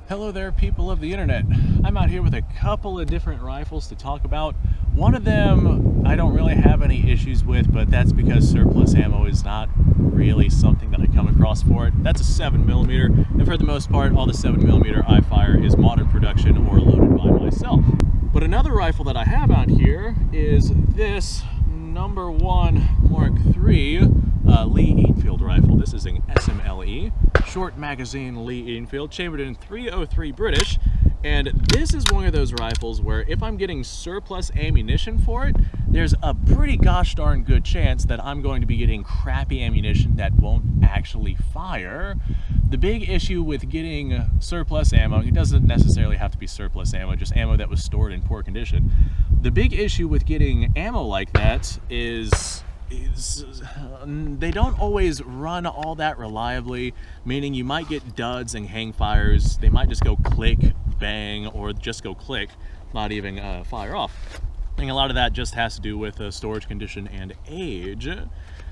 Hello there, people of the internet. I'm out here with a couple of different rifles to talk about. One of them I don't really have any issues with, but that's because surplus ammo is not really something that I come across for it. That's a 7mm, and for the most part, all the 7mm I fire is modern production or loaded by myself. But another rifle that I have out here is this number 1 Mark III Lee Enfield rifle. This is an SMLE, short magazine Lee Enfield, chambered in .303 British, and this is one of those rifles where if I'm getting surplus ammunition for it, there's a pretty gosh darn good chance that I'm going to be getting crappy ammunition that won't actually fire. The big issue with getting surplus ammo, it doesn't necessarily have to be surplus ammo, just ammo that was stored in poor condition. The big issue with getting ammo like that is they don't always run all that reliably, meaning you might get duds and hang fires. They might just go click, bang, or just go click, not even fire off. And a lot of that just has to do with storage condition and age.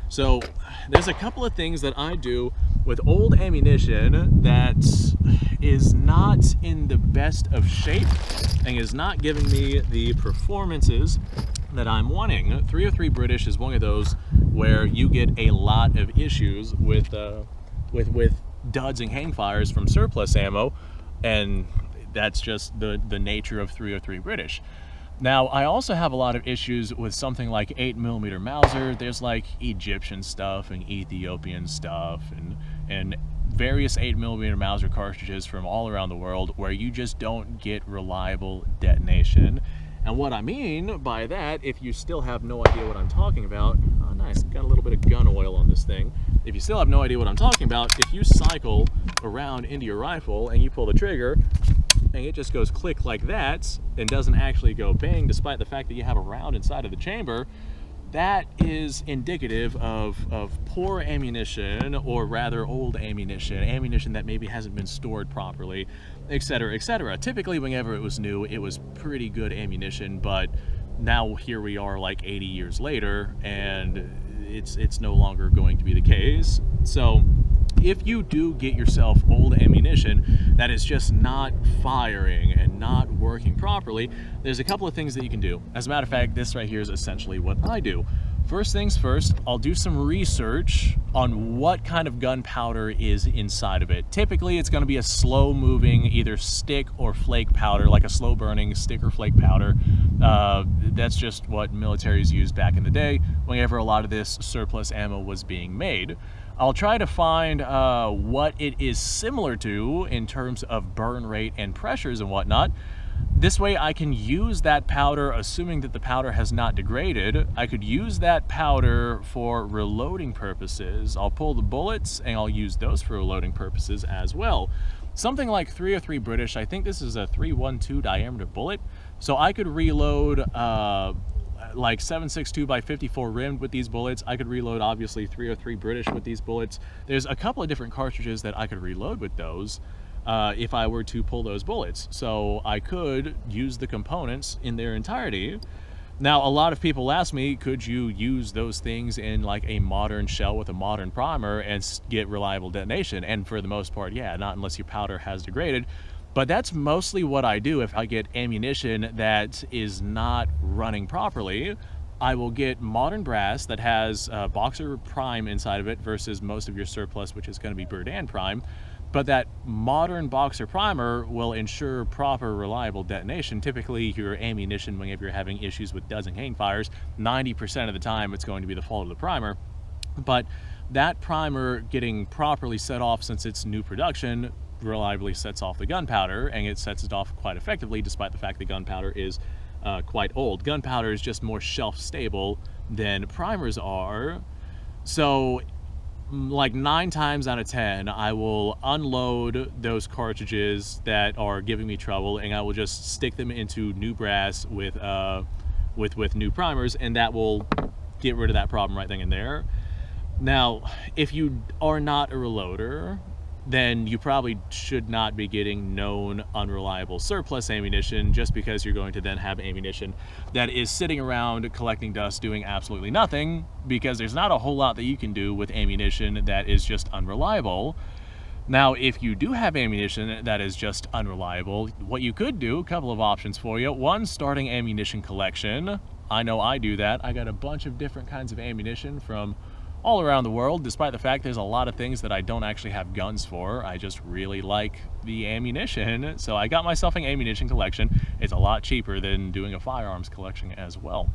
So there's a couple of things that I do with old ammunition that is not in the best of shape and is not giving me the performances that I'm wanting. 303 British is one of those where you get a lot of issues with duds and hang fires from surplus ammo, and that's just the nature of 303 British. Now, I also have a lot of issues with something like 8mm Mauser. There's like Egyptian stuff and Ethiopian stuff and various 8mm Mauser cartridges from all around the world where you just don't get reliable detonation. And what I mean by that, if you still have no idea what I'm talking about, oh nice, got a little bit of gun oil on this thing. If you still have no idea what I'm talking about, if you cycle around into your rifle and you pull the trigger, and it just goes click like that and doesn't actually go bang despite the fact that you have a round inside of the chamber, that is indicative of poor ammunition, or rather old ammunition that maybe hasn't been stored properly, etc., etc. Typically, whenever it was new, it was pretty good ammunition, but now here we are like 80 years later, and it's no longer going to be the case. So if you do get yourself old ammunition that is just not firing and not working properly, there's a couple of things that you can do. As a matter of fact, this right here is essentially what I do. First things first, I'll do some research on what kind of gunpowder is inside of it. Typically, it's going to be a slow-moving, either stick or flake powder, like a slow-burning stick or flake powder. That's just what militaries used back in the day, whenever a lot of this surplus ammo was being made. I'll try to find what it is similar to in terms of burn rate and pressures and whatnot. This way I can use that powder, assuming that the powder has not degraded. I could use that powder for reloading purposes. I'll pull the bullets and I'll use those for reloading purposes as well. Something like 303 British, I think this is a 312 diameter bullet, so I could reload like 7.62 by 54 rimmed with these bullets. I could reload obviously 303 British with these bullets. There's a couple of different cartridges that I could reload with those if I were to pull those bullets. So I could use the components in their entirety. Now, a lot of people ask me, could you use those things in like a modern shell with a modern primer and get reliable detonation? And for the most part, yeah, not unless your powder has degraded. But that's mostly what I do if I get ammunition that is not running properly. I will get modern brass that has Boxer Prime inside of it versus most of your surplus, which is going to be Berdan Prime. But that modern Boxer primer will ensure proper, reliable detonation. Typically, your ammunition, whenever you're having issues with duds and hang fires, 90% of the time it's going to be the fault of the primer. But that primer getting properly set off, since it's new production, reliably sets off the gunpowder, and it sets it off quite effectively despite the fact that gunpowder is quite old. Gunpowder is just more shelf stable than primers are. So like 9 times out of 10, I will unload those cartridges that are giving me trouble, and I will just stick them into new brass with new primers, and that will get rid of that problem right then and there. Now, if you are not a reloader, then you probably should not be getting known unreliable surplus ammunition, just because you're going to then have ammunition that is sitting around collecting dust doing absolutely nothing, because there's not a whole lot that you can do with ammunition that is just unreliable. Now, if you do have ammunition that is just unreliable, what you could do, a couple of options for you. One, starting ammunition collection. I know I do that. I got a bunch of different kinds of ammunition from all around the world, despite the fact there's a lot of things that I don't actually have guns for. I just really like the ammunition. So I got myself an ammunition collection. It's a lot cheaper than doing a firearms collection as well.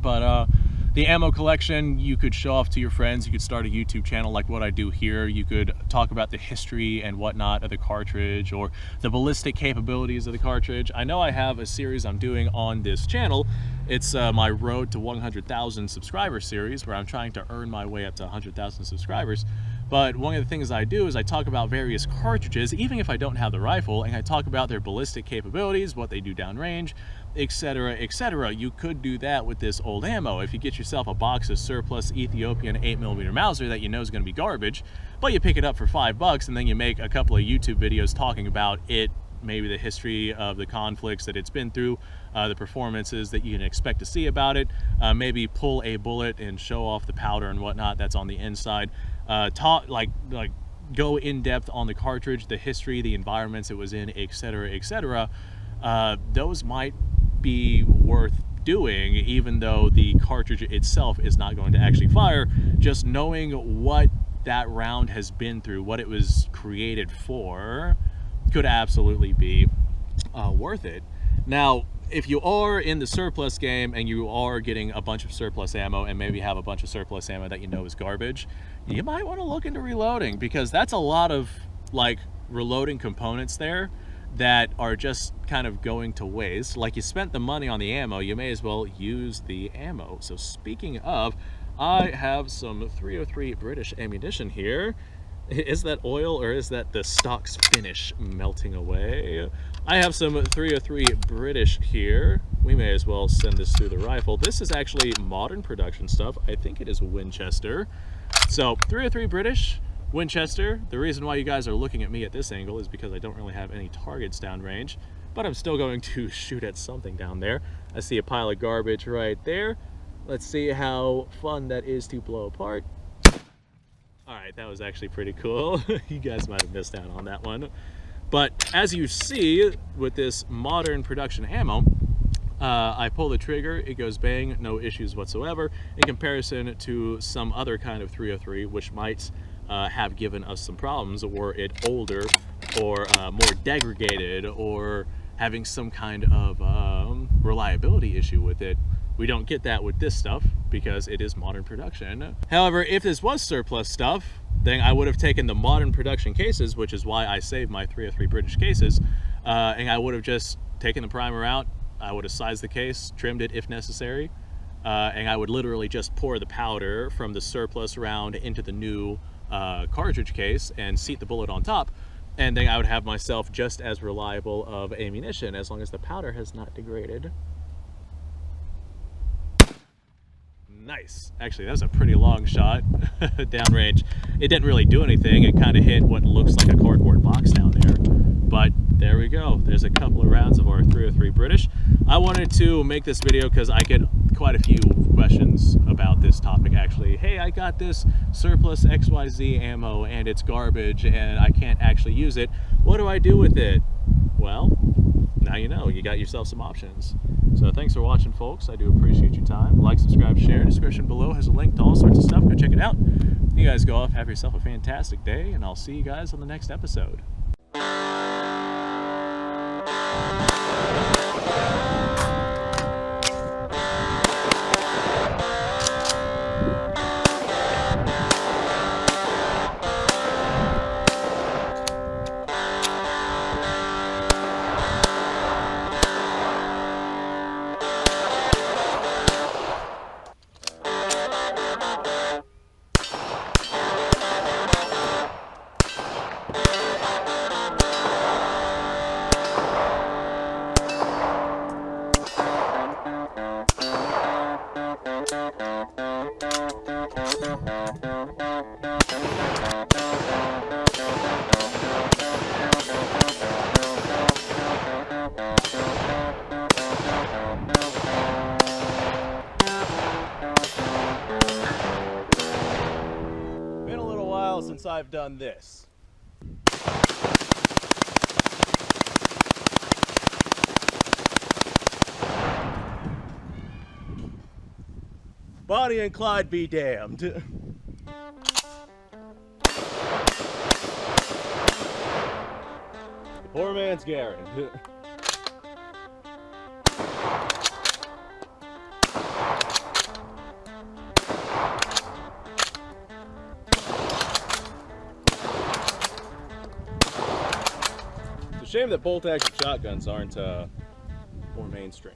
But the ammo collection, you could show off to your friends. You could start a YouTube channel like what I do here. You could talk about the history and whatnot of the cartridge or the ballistic capabilities of the cartridge. I know I have a series I'm doing on this channel. It's my Road to 100,000 subscriber series, where I'm trying to earn my way up to 100,000 subscribers. But one of the things I do is I talk about various cartridges, even if I don't have the rifle, and I talk about their ballistic capabilities, what they do downrange, etc., etc. You could do that with this old ammo. If you get yourself a box of surplus Ethiopian 8mm Mauser that you know is going to be garbage, but you pick it up for $5 and then you make a couple of YouTube videos talking about it, maybe the history of the conflicts that it's been through, the performances that you can expect to see about it, maybe pull a bullet and show off the powder and whatnot that's on the inside, go in depth on the cartridge, the history, the environments it was in, etc., etc. Those might be worth doing, even though the cartridge itself is not going to actually fire. Just knowing what that round has been through, what it was created for, could absolutely be worth it. Now, if you are in the surplus game and you are getting a bunch of surplus ammo and maybe have a bunch of surplus ammo that you know is garbage, you might want to look into reloading, because that's a lot of like reloading components there that are just kind of going to waste. Like, you spent the money on the ammo, you may as well use the ammo. So speaking of, I have some 303 British ammunition here. Is that oil or is that the stock's finish melting away? I have some 303 British here. We may as well send this through the rifle. This is actually modern production stuff. I think it is Winchester. So 303 British, Winchester. The reason why you guys are looking at me at this angle is because I don't really have any targets downrange, but I'm still going to shoot at something down there. I see a pile of garbage right there. Let's see how fun that is to blow apart. All right, that was actually pretty cool. You guys might have missed out on that one. But as you see with this modern production ammo, I pull the trigger, it goes bang, no issues whatsoever, in comparison to some other kind of 303, which might have given us some problems, or it older, or more degraded, or having some kind of reliability issue with it. We don't get that with this stuff because it is modern production. However, if this was surplus stuff, then I would have taken the modern production cases, which is why I saved my 303 British cases, and I would have just taken the primer out, I would have sized the case, trimmed it if necessary, and I would literally just pour the powder from the surplus round into the new cartridge case and seat the bullet on top, and then I would have myself just as reliable of ammunition as long as the powder has not degraded. Nice. Actually, that was a pretty long shot downrange. It didn't really do anything. It kind of hit what looks like a cardboard box down there. But there we go. There's a couple of rounds of our 303 British. I wanted to make this video because I get quite a few questions about this topic, actually. Hey, I got this surplus XYZ ammo and it's garbage and I can't actually use it. What do I do with it? Well, now you know. You got yourself some options. So thanks for watching, folks. I do appreciate your time. Like, subscribe, share. Description below has a link to all sorts of stuff. Go check it out. You guys go off, have yourself a fantastic day, and I'll see you guys on the next episode. Been a little while since I've done this. Bonnie and Clyde be damned. The poor man's Garen. It's a shame that bolt-action shotguns aren't more mainstream.